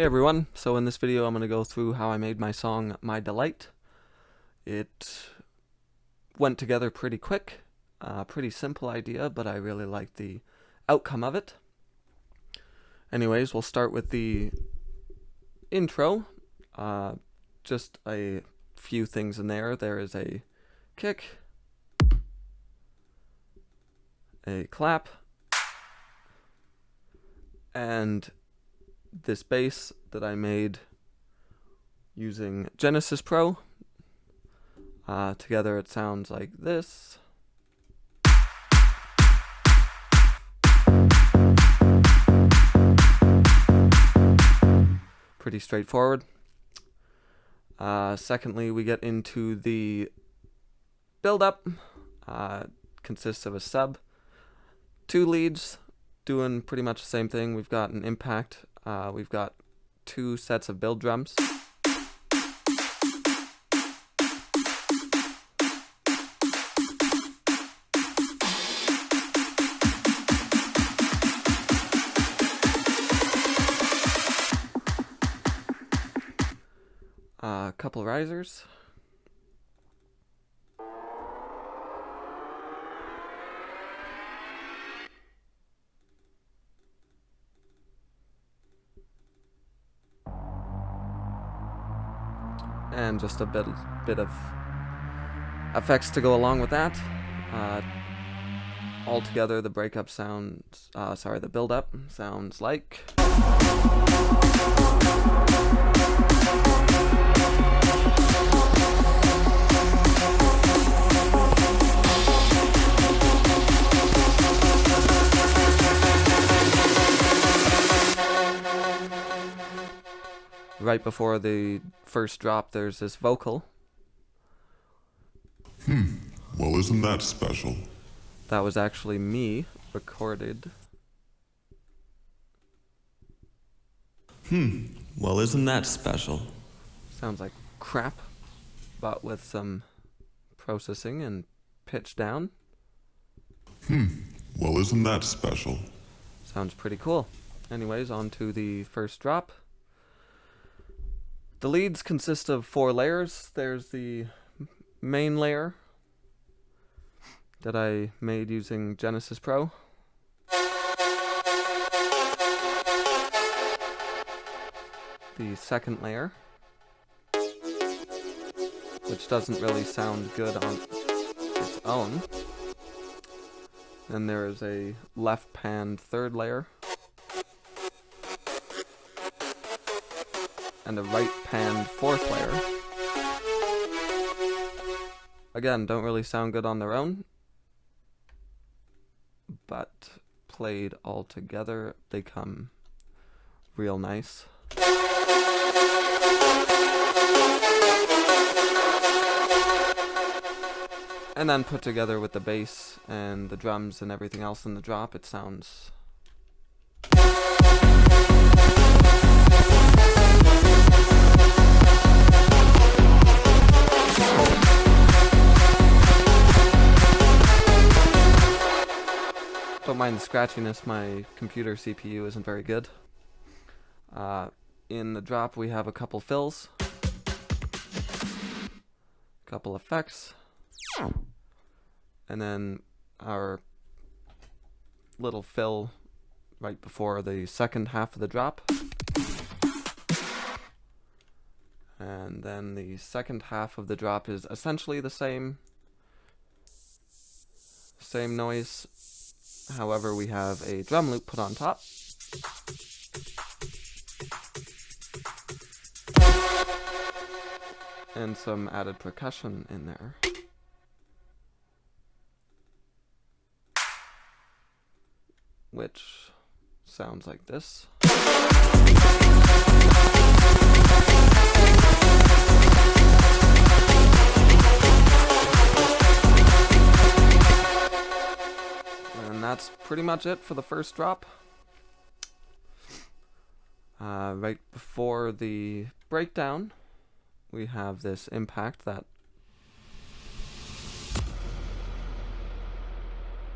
Hey everyone, so in this video I'm going to go through how I made my song My Delight. It went together pretty quick, pretty simple idea, but I really liked the outcome of it. Anyways, we'll start with the intro. Just a few things in there. There is a kick, a clap, and this bass that I made using Genesis Pro. Together it sounds like this. Pretty straightforward. Secondly, we get into the build-up. Consists of a sub, 2 leads, doing pretty much the same thing. We've got an impact. We've got 2 sets of build drums. A couple risers. And just a bit of effects to go along with that. Altogether, the breakup sounds, the build-up sounds like. Right before the first drop, there's this vocal. Well, isn't that special? That was actually me recorded. Well, isn't that special? Sounds like crap, but with some processing and pitch down. Well, isn't that special? Sounds pretty cool. Anyways, on to the first drop. The leads consist of 4 layers. There's the main layer that I made using Genesis Pro. The second layer, which doesn't really sound good on its own. Then there is a left panned third layer. And a right panned 4th layer. Again, don't really sound good on their own, but played all together, they come real nice. And then put together with the bass and the drums and everything else in the drop, it sounds don't mind the scratchiness, my computer CPU isn't very good. In the drop we have a couple fills, a couple effects, and then our little fill right before the second half of the drop. And then the second half of the drop is essentially the same noise. However, we have a drum loop put on top. And some added percussion in there. Which sounds like this. And that's pretty much it for the first drop. Right before the breakdown, we have this impact that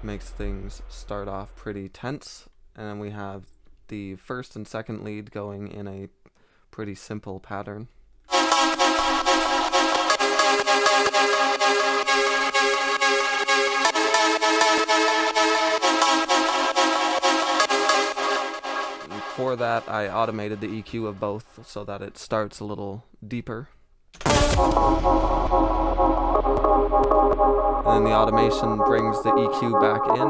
makes things start off pretty tense, and then we have the first and second lead going in a pretty simple pattern. For that, I automated the EQ of both so that it starts a little deeper. And then the automation brings the EQ back in.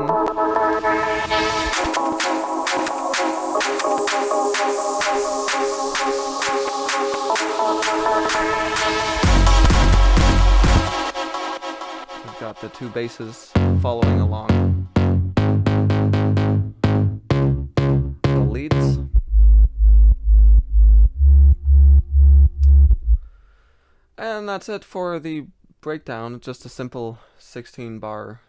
We've got the two basses following along. The leads. And that's it for the breakdown, just a simple 16-bar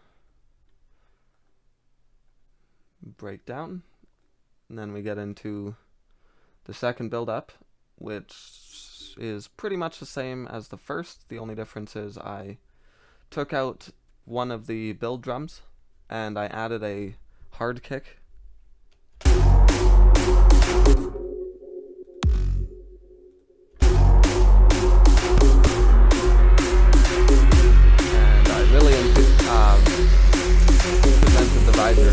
breakdown. And then we get into the second build-up, which is pretty much the same as the first. The only difference is I took out one of the build drums and I added a hard kick. Presented the riser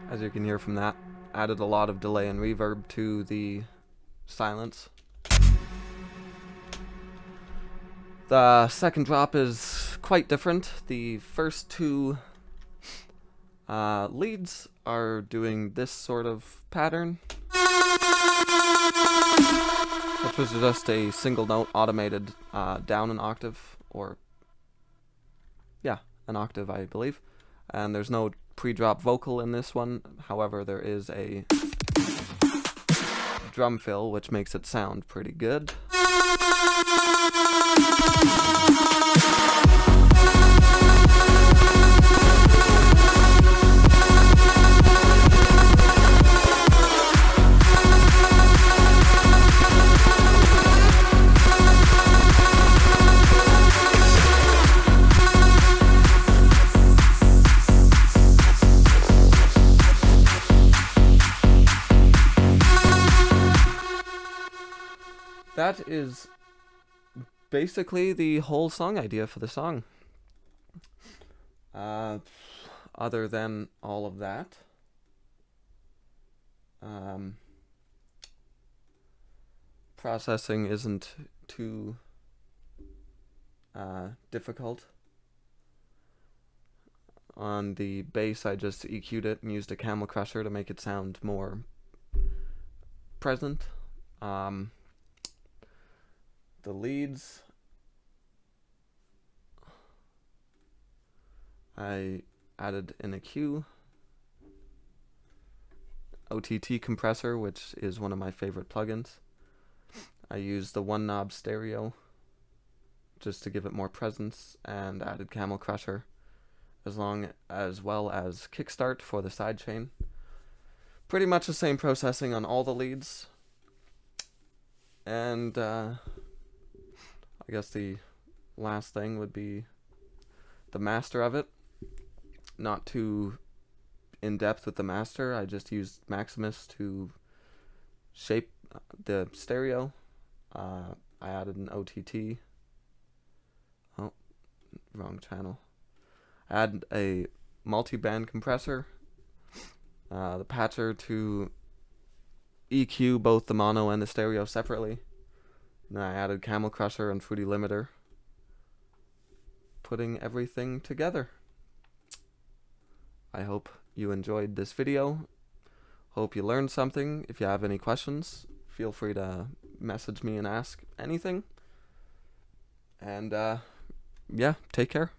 as you can hear from that, added a lot of delay and reverb to the silence. The second drop is quite different. The first two leads are doing this sort of pattern, which was just a single note automated down an octave, or yeah, an octave I believe. And there's no pre-drop vocal in this one. However, there is a drum fill which makes it sound pretty good. That is basically the whole song idea for the song. Other than all of that, processing isn't too difficult. On the bass, I just EQ'd it and used a Camel Crusher to make it sound more present. The leads, I added in a EQ, OTT compressor, which is one of my favorite plugins. I used the one knob stereo just to give it more presence, and added Camel Crusher as well as Kickstart for the sidechain. Pretty much the same processing on all the leads. And I guess the last thing would be the master of it. Not too in depth with the master. I just used Maximus to shape the stereo. I added an OTT. Oh, wrong channel. I added a multi-band compressor. The patcher to EQ both the mono and the stereo separately. Then I added Camel Crusher and Fruity Limiter, putting everything together. I hope you enjoyed this video. Hope you learned something. If you have any questions, feel free to message me and ask anything. And yeah, take care.